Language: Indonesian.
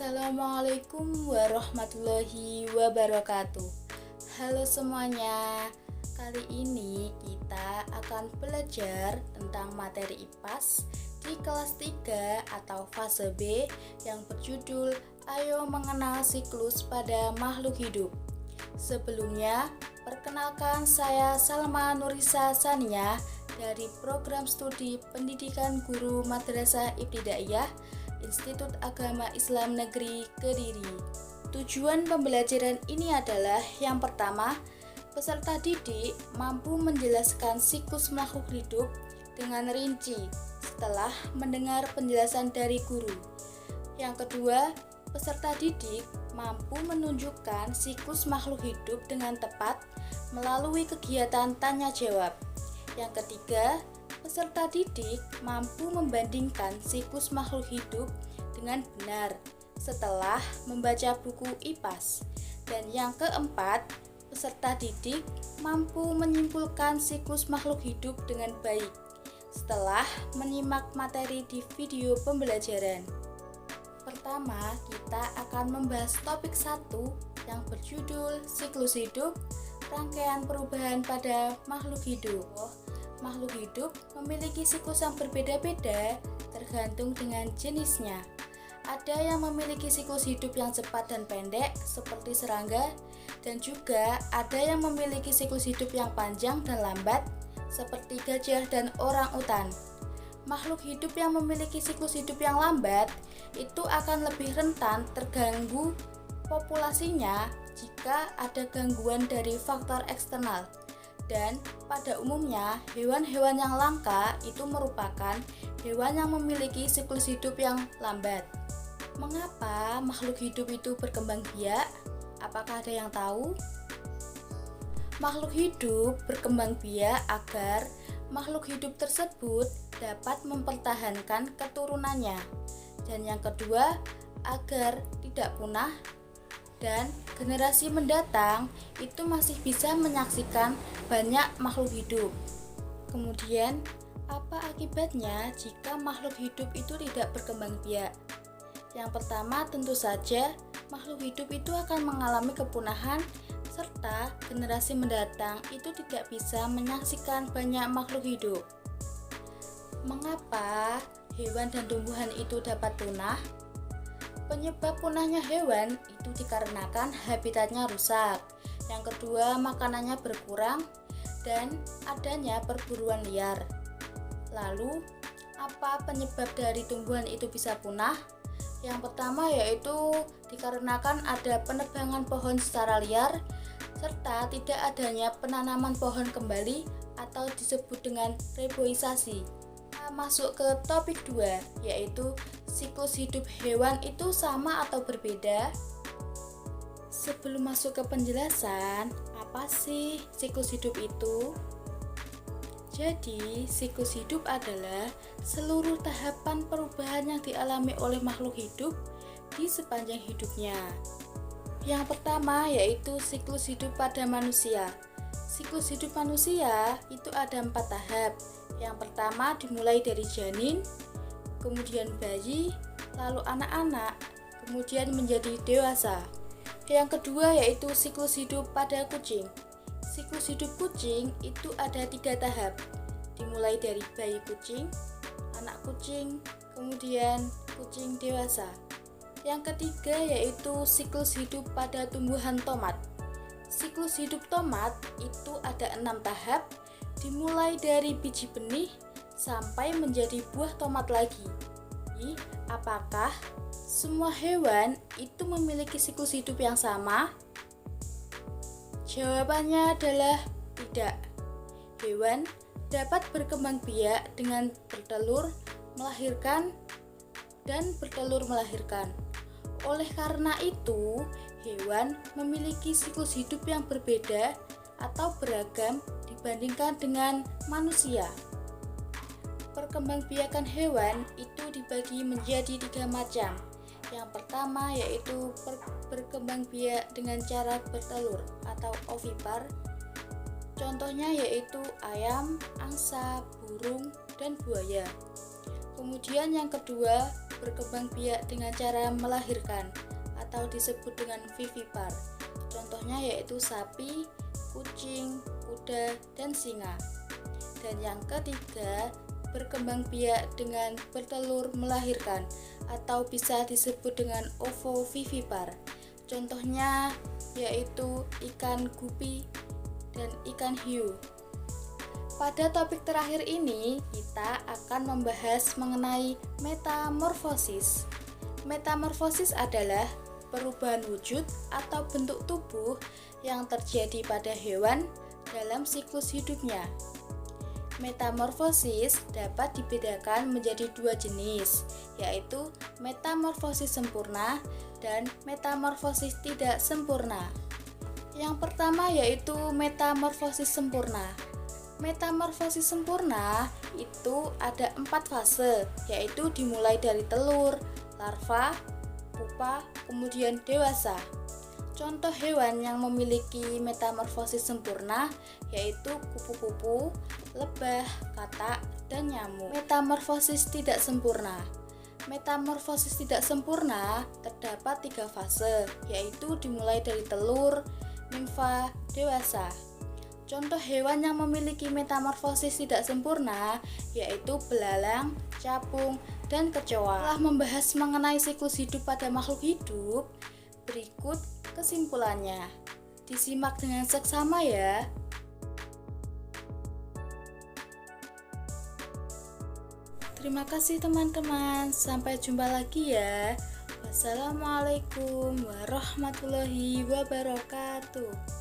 Assalamualaikum warahmatullahi wabarakatuh. Halo semuanya. Kali ini kita akan belajar tentang materi IPAS di kelas 3 atau fase B yang berjudul Ayo Mengenal Siklus pada Makhluk Hidup. Sebelumnya, perkenalkan saya Salma Nurisa Sania dari Program Studi Pendidikan Guru Madrasah Ibtidaiyah Institut Agama Islam Negeri Kediri. Tujuan pembelajaran ini adalah yang pertama, peserta didik mampu menjelaskan siklus makhluk hidup dengan rinci setelah mendengar penjelasan dari guru. Yang kedua, peserta didik mampu menunjukkan siklus makhluk hidup dengan tepat melalui kegiatan tanya jawab. Yang ketiga, peserta didik mampu membandingkan siklus makhluk hidup dengan benar setelah membaca buku IPAS. Dan yang keempat, peserta didik mampu menyimpulkan siklus makhluk hidup dengan baik setelah menyimak materi di video pembelajaran. Pertama, kita akan membahas topik 1 yang berjudul Siklus Hidup, Rangkaian Perubahan pada Makhluk Hidup. Makhluk hidup memiliki siklus yang berbeda-beda tergantung dengan jenisnya. Ada yang memiliki siklus hidup yang cepat dan pendek seperti serangga, dan juga ada yang memiliki siklus hidup yang panjang dan lambat seperti gajah dan orang-utan. Makhluk hidup yang memiliki siklus hidup yang lambat itu akan lebih rentan terganggu populasinya jika ada gangguan dari faktor eksternal. Dan pada umumnya, hewan-hewan yang langka itu merupakan hewan yang memiliki siklus hidup yang lambat. Mengapa makhluk hidup itu berkembang biak? Apakah ada yang tahu? Makhluk hidup berkembang biak agar makhluk hidup tersebut dapat mempertahankan keturunannya. Dan yang kedua, agar tidak punah dan generasi mendatang itu masih bisa menyaksikan banyak makhluk hidup. Kemudian, apa akibatnya jika makhluk hidup itu tidak berkembang biak? Yang pertama, tentu saja makhluk hidup itu akan mengalami kepunahan serta generasi mendatang itu tidak bisa menyaksikan banyak makhluk hidup. Mengapa hewan dan tumbuhan itu dapat punah? Penyebab punahnya hewan itu dikarenakan habitatnya rusak. Yang kedua, makanannya berkurang dan adanya perburuan liar. Lalu, apa penyebab dari tumbuhan itu bisa punah? Yang pertama yaitu dikarenakan ada penebangan pohon secara liar serta tidak adanya penanaman pohon kembali atau disebut dengan reboisasi. Masuk ke topik 2, yaitu siklus hidup hewan itu sama atau berbeda? Sebelum masuk ke penjelasan, apa sih siklus hidup itu? Jadi, siklus hidup adalah seluruh tahapan perubahan yang dialami oleh makhluk hidup di sepanjang hidupnya. Yang pertama yaitu siklus hidup pada manusia. Siklus hidup manusia itu ada 4 tahap. Yang pertama dimulai dari janin, kemudian bayi, lalu anak-anak, kemudian menjadi dewasa. Yang kedua yaitu siklus hidup pada kucing. Siklus hidup kucing itu ada 3 tahap. Dimulai dari bayi kucing, anak kucing, kemudian kucing dewasa. Yang ketiga yaitu siklus hidup pada tumbuhan tomat. Siklus hidup tomat itu ada 6 tahap, dimulai dari biji benih sampai menjadi buah tomat lagi. Jadi, apakah semua hewan itu memiliki siklus hidup yang sama? Jawabannya adalah tidak. Hewan dapat berkembang biak dengan bertelur, melahirkan, dan bertelur melahirkan. Oleh karena itu, hewan memiliki siklus hidup yang berbeda atau beragam dibandingkan dengan manusia. Perkembangbiakan hewan itu dibagi menjadi 3 macam. Yang pertama yaitu berkembang biak dengan cara bertelur atau ovipar. Contohnya yaitu ayam, angsa, burung, dan buaya. Kemudian yang kedua, berkembang biak dengan cara melahirkan atau disebut dengan vivipar. Contohnya yaitu sapi, kucing, kuda, dan singa. Dan yang ketiga, berkembang biak dengan bertelur melahirkan atau bisa disebut dengan ovovivipar. Contohnya yaitu ikan gupi dan ikan hiu. Pada topik terakhir ini, kita akan membahas mengenai metamorfosis. Metamorfosis adalah perubahan wujud atau bentuk tubuh yang terjadi pada hewan dalam siklus hidupnya. Metamorfosis dapat dibedakan menjadi dua jenis, yaitu metamorfosis sempurna dan metamorfosis tidak sempurna. Yang pertama yaitu metamorfosis sempurna. Metamorfosis sempurna itu ada 4 fase, yaitu dimulai dari telur, larva, pupa, kemudian dewasa. Contoh hewan yang memiliki metamorfosis sempurna yaitu kupu-kupu, lebah, katak, dan nyamuk. Metamorfosis tidak sempurna. Metamorfosis tidak sempurna terdapat 3 fase, yaitu dimulai dari telur, nimfa, dewasa. Contoh hewan yang memiliki metamorfosis tidak sempurna yaitu belalang, capung, dan kecoa. Setelah membahas mengenai siklus hidup pada makhluk hidup, berikut kesimpulannya. Disimak dengan seksama ya. Terima kasih teman-teman. Sampai jumpa lagi ya. Wassalamualaikum warahmatullahi wabarakatuh.